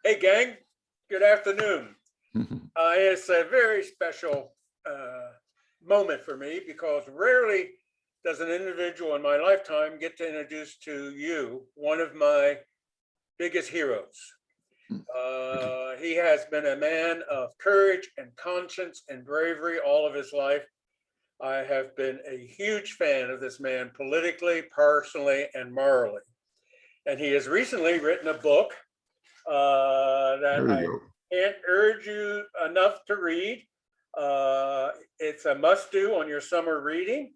Hey, gang. Good afternoon. It's a very special moment for me because rarely does an individual in my lifetime get to introduce to you one of my biggest heroes. He has been a man of courage and conscience and bravery all of his life. I have been a huge fan of this man politically, personally, and morally. And he has recently written a book that I can't urge you enough to read. It's a must-do on your summer reading.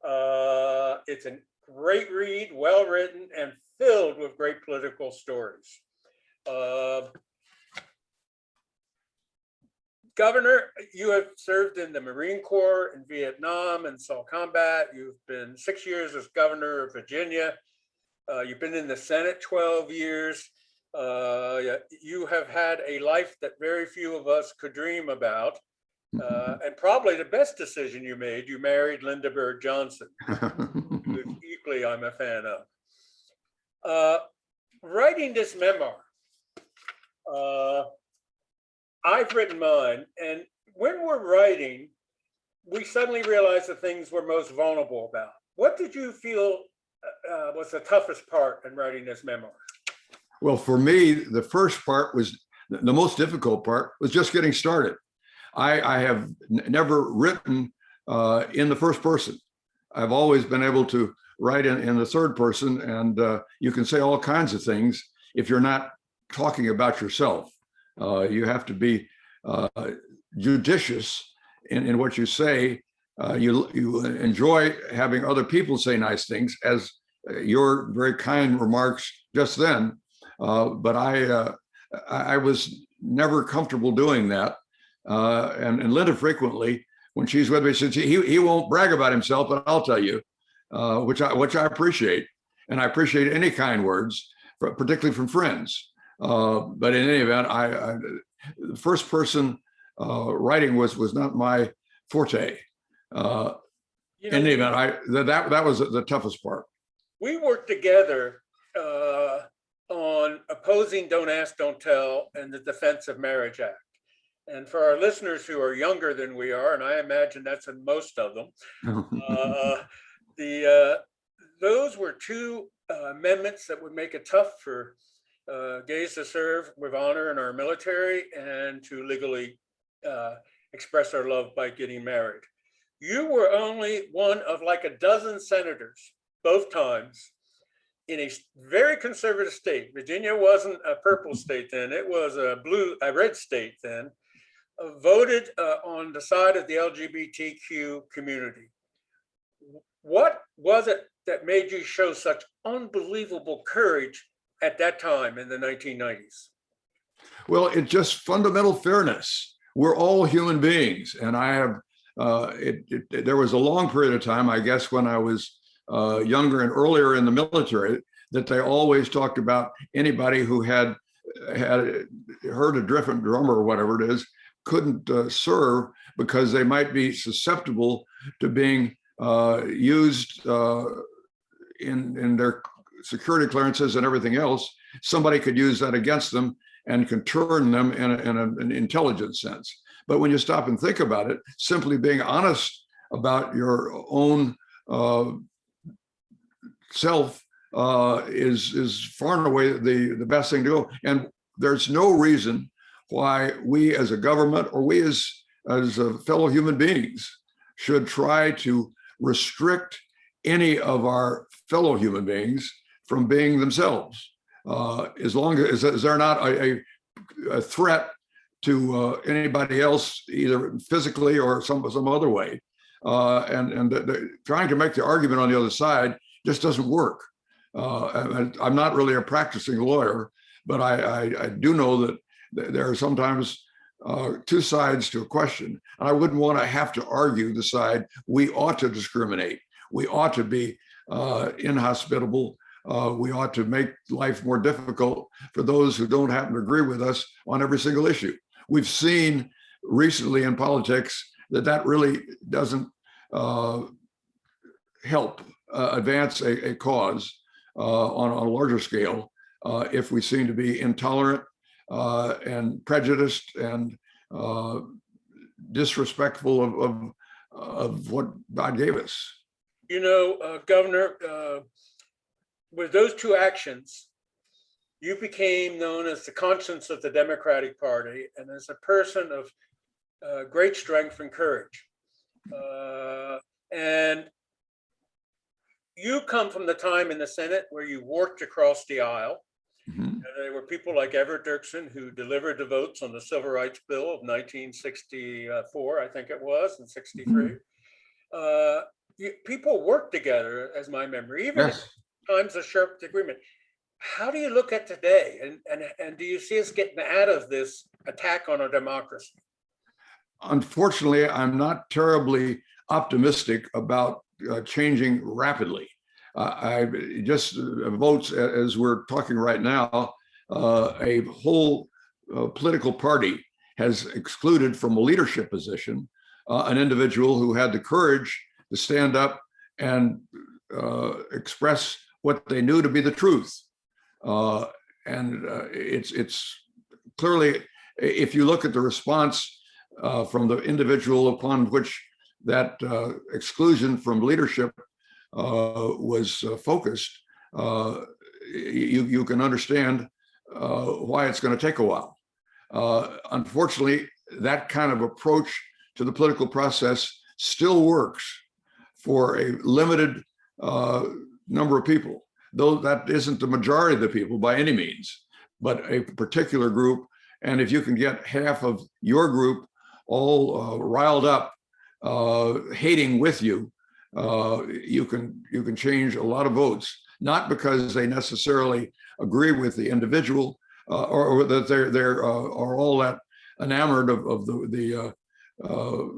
It's a great read, well-written, and filled with great political stories. Governor, you have served in the Marine Corps in Vietnam and saw combat. You've been 6 years as governor of Virginia. You've been in the Senate 12 years. You have had a life that very few of us could dream about. And probably the best decision you made, you married Linda Bird Johnson, who equally I'm a fan of. Writing this memoir, I've written mine, and when we're writing, we suddenly realize the things we're most vulnerable about. What did you feel was the toughest part in writing this memoir? Well, for me, the first part was the most difficult part was just getting started. I have never written in the first person. I've always been able to write in the third person, and you can say all kinds of things if you're not talking about yourself. You have to be judicious in what you say. You enjoy having other people say nice things, as your very kind remarks just then. But I was never comfortable doing that. And Linda frequently, when she's with me, says he won't brag about himself, but I'll tell you, which I appreciate, and I appreciate any kind words, particularly from friends. But in any event, the first person writing was not my forte. In any event, that was the toughest part. We worked together on opposing Don't Ask, Don't Tell and the Defense of Marriage Act. And for our listeners who are younger than we are, and I imagine that's in most of them, those were two amendments that would make it tough for gays to serve with honor in our military and to legally express our love by getting married. You were only one of like a dozen senators, both times, in a very conservative state. Virginia wasn't a purple state then; it was a red state then. Voted on the side of the LGBTQ community. What was it that made you show such unbelievable courage at that time in the 1990s? Well, it's just fundamental fairness. We're all human beings, and I have. There was a long period of time, I guess, when I was younger and earlier in the military, that they always talked about anybody who had heard a different drummer or whatever it is couldn't serve because they might be susceptible to being used in their security clearances and everything else. Somebody could use that against them and can turn them in an intelligent sense. But when you stop and think about it, simply being honest about your own self is far and away the best thing to go. And there's no reason why we as a government or we as fellow human beings should try to restrict any of our fellow human beings from being themselves, as long as they're not a threat to anybody else, either physically or some other way. Trying to make the argument on the other side just doesn't work. I'm not really a practicing lawyer, but I do know that there are sometimes two sides to a question. And I wouldn't want to have to argue the side we ought to discriminate. We ought to be inhospitable. We ought to make life more difficult for those who don't happen to agree with us on every single issue. We've seen recently in politics that really doesn't help advance a cause on a larger scale if we seem to be intolerant and prejudiced and disrespectful of what God gave us. You know, Governor, with those two actions, you became known as the conscience of the Democratic Party and as a person of great strength and courage. And you come from the time in the Senate where you worked across the aisle. Mhm. There were people like Everett Dirksen who delivered the votes on the Civil Rights Bill of 1964, I think it was, and 63. People worked together, as my memory, even Yes. at times of sharp disagreement. How do you look at today? And do you see us getting out of this attack on our democracy? Unfortunately, I'm not terribly optimistic about changing rapidly. I just votes as we're talking right now, a whole political party has excluded from a leadership position an individual who had the courage to stand up and express what they knew to be the truth. It's clearly, if you look at the response from the individual upon which that exclusion from leadership was focused, you can understand why it's going to take a while. Unfortunately, that kind of approach to the political process still works for a limited number of people, though that isn't the majority of the people by any means, but a particular group. And if you can get half of your group all riled up, hating with you, you can change a lot of votes, not because they necessarily agree with the individual or that they're are all that enamored of the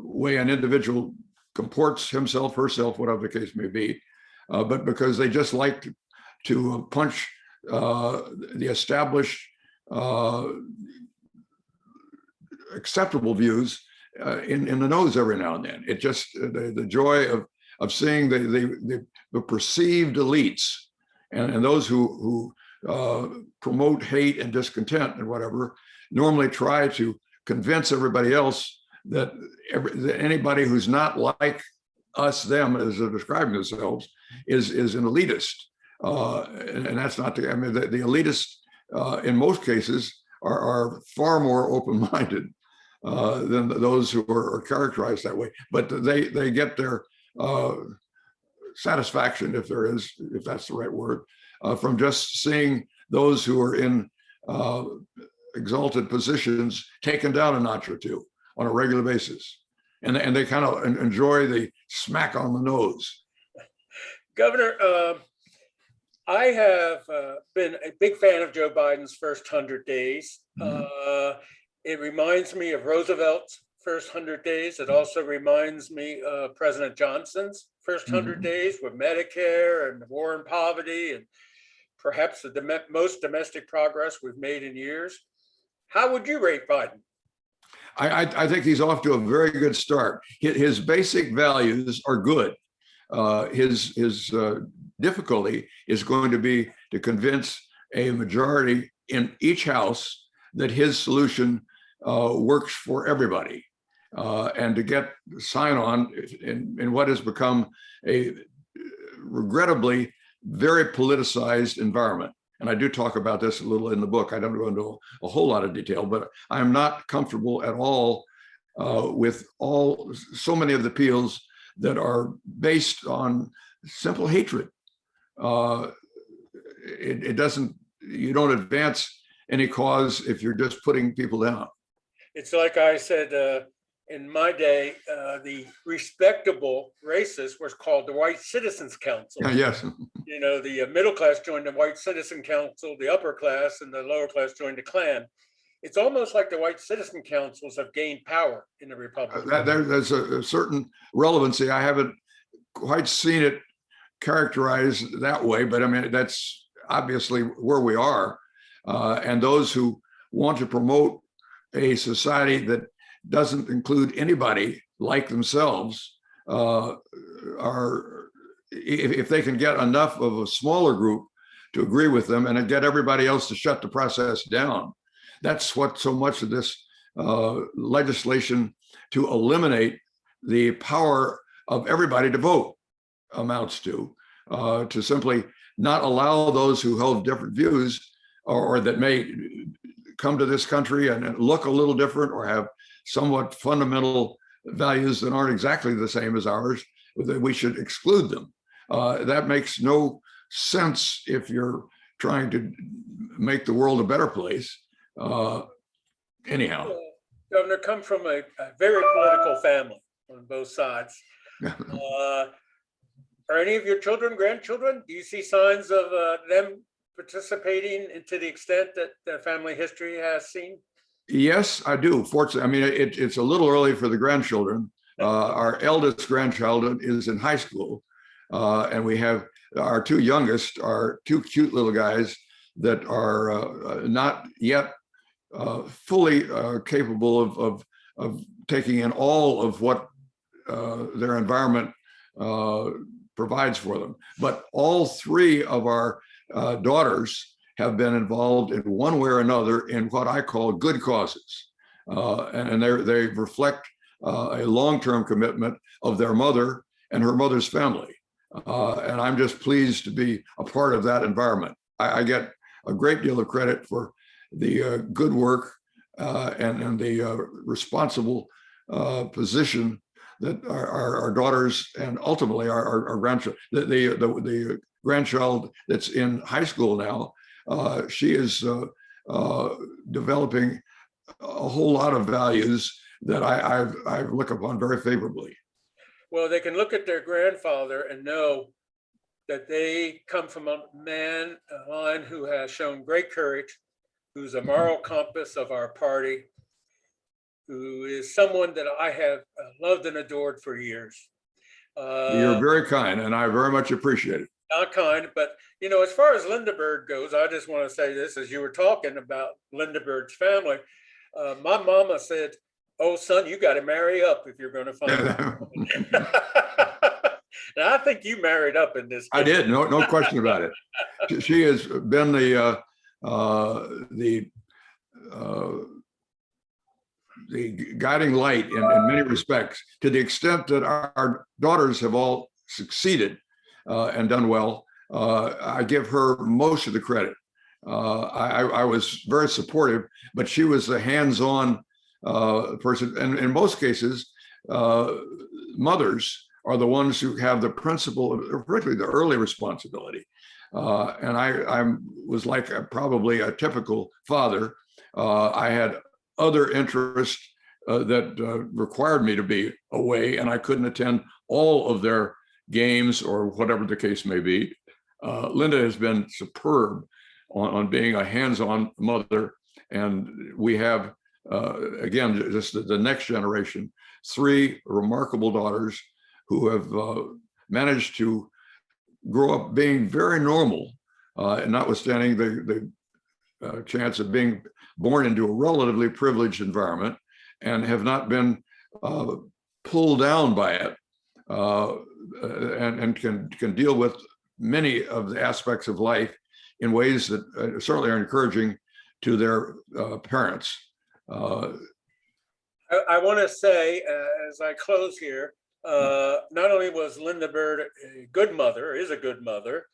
way an individual comports himself, herself, whatever the case may be, but because they just like to punch the established acceptable views in the nose every now and then. It just the joy of seeing the perceived elites and those who promote hate and discontent and whatever normally try to convince everybody else that anybody who's not like us, them, as they're describing themselves, is an elitist. And that's not the, I mean, the elitists in most cases are far more open-minded than those who are characterized that way. But they get their satisfaction, if that's the right word, from just seeing those who are in exalted positions taken down a notch or two on a regular basis. And they kind of enjoy the smack on the nose. Governor, I have been a big fan of Joe Biden's first 100 days. It reminds me of Roosevelt's first 100 days. It also reminds me of President Johnson's first 100 days with Medicare and the war on poverty and perhaps the most domestic progress we've made in years. How would you rate Biden? I think he's off to a very good start. His basic values are good. His difficulty is going to be to convince a majority in each house that his solution works for everybody, and to get sign on in what has become a regrettably very politicized environment. And I do talk about this a little in the book. I don't go into a whole lot of detail, but I'm not comfortable at all with so many of the appeals that are based on simple hatred. You don't advance any cause if you're just putting people down. It's like I said, in my day, the respectable racists was called the White Citizens Council. Yes. You know, the middle class joined the White Citizen Council, the upper class and the lower class joined the Klan. It's almost like the White Citizen Councils have gained power in the Republic. There's a certain relevancy. I haven't quite seen it characterized that way, but I mean, that's obviously where we are. And those who want to promote a society that doesn't include anybody like themselves if they can get enough of a smaller group to agree with them and get everybody else to shut the process down, That's what so much of this legislation to eliminate the power of everybody to vote amounts to simply not allow those who hold different views or that may come to this country and look a little different or have somewhat fundamental values that aren't exactly the same as ours, that we should exclude them. That makes no sense if you're trying to make the world a better place. Anyhow. Governor, come from a very political family on both sides. Are any of your children, grandchildren, do you see signs of them participating to the extent that their family history has seen? Yes, I do. Fortunately, I mean, it's a little early for the grandchildren. Our eldest grandchild is in high school, and we have our two youngest are two cute little guys that are not yet fully capable of taking in all of what their environment provides for them. But all three of our daughters have been involved in one way or another in what I call good causes. And they reflect a long-term commitment of their mother and her mother's family. And I'm just pleased to be a part of that environment. I get a great deal of credit for the good work and the responsible position that our daughters and ultimately our grandchildren, the grandchild that's in high school now, she is developing a whole lot of values that I look upon very favorably. Well, they can look at their grandfather and know that they come from a man, a line who has shown great courage, who's a moral compass of our party, who is someone that I have loved and adored for years. You're very kind, and I very much appreciate it. Not kind, but you know, as far as Lindbergh goes, I just want to say this: as you were talking about Lindbergh's family, my mama said, "Oh, son, you got to marry up if you're going to find it." Now, I think you married up in this case. I did, no question about it. She has been the guiding light in many respects, to the extent that our daughters have all succeeded and done well. I give her most of the credit. I was very supportive, but she was a hands-on person. And in most cases, mothers are the ones who have the principal, particularly the early responsibility. And I was like probably a typical father. I had other interests that required me to be away, and I couldn't attend all of their games or whatever the case may be. Linda has been superb on being a hands-on mother, and we have, again, just the next generation, three remarkable daughters who have managed to grow up being very normal, and notwithstanding the chance of being born into a relatively privileged environment, and have not been pulled down by it, and can deal with many of the aspects of life in ways that certainly are encouraging to their parents. I want to say, as I close here, not only was Linda Bird a good mother, is a good mother,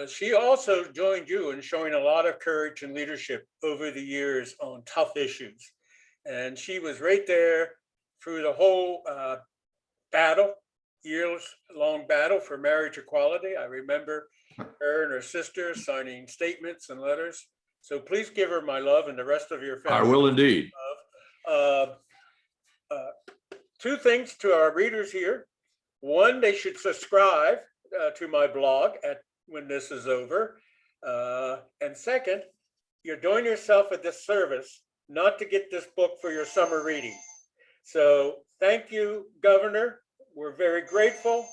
she also joined you in showing a lot of courage and leadership over the years on tough issues. And she was right there through the whole battle, years-long battle for marriage equality. I remember her and her sister signing statements and letters. So please give her my love and the rest of your family. I will indeed. Two things to our readers here. One, they should subscribe to my blog when this is over. And second, you're doing yourself a disservice not to get this book for your summer reading. So thank you, Governor. We're very grateful.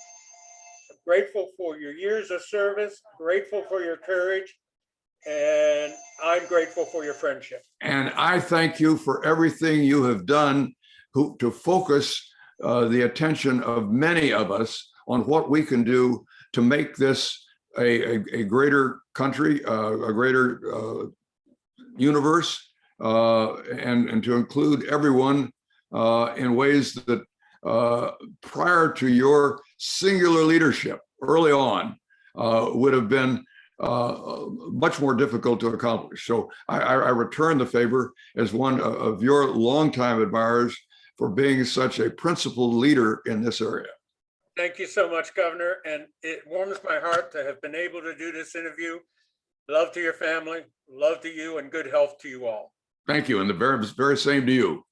Grateful for your years of service, grateful for your courage, and I'm grateful for your friendship. And I thank you for everything you have done to focus the attention of many of us on what we can do to make this a greater country, a greater universe, and to include everyone in ways that prior to your singular leadership early on would have been much more difficult to accomplish. So I return the favor as one of your longtime admirers for being such a principled leader in this area. Thank you so much, Governor. And it warms my heart to have been able to do this interview. Love to your family, love to you, and good health to you all. Thank you. And the very same to you.